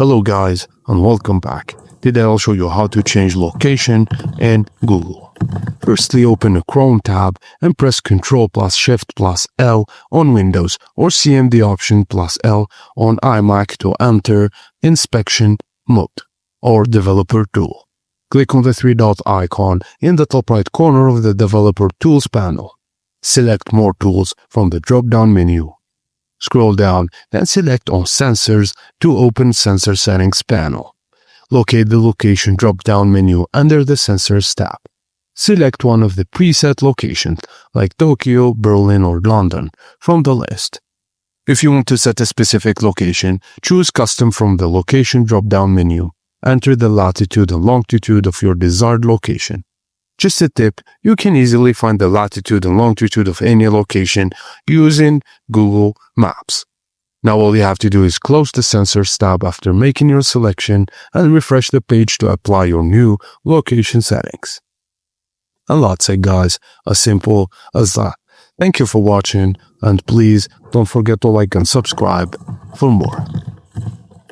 Hello guys and welcome back. Today I'll show you how to change location in Google. Firstly, open a Chrome tab and press Ctrl plus Shift plus L on Windows or CMD Option plus L on iMac to enter Inspection Mode or Developer Tool. Click on the three-dot icon in the top right corner of the Developer Tools panel. Select More Tools from the drop-down menu. Scroll down, then select on Sensors to open Sensor Settings panel. Locate the Location drop-down menu under the Sensors tab. Select one of the preset locations, like Tokyo, Berlin, or London, from the list. If you want to set a specific location, choose Custom from the Location drop-down menu. Enter the latitude and longitude of your desired location. Just a tip, you can easily find the latitude and longitude of any location using Google Maps. Now all you have to do is close the Sensors tab after making your selection and refresh the page to apply your new location settings. And that's it guys, as simple as that. Thank you for watching and please don't forget to like and subscribe for more.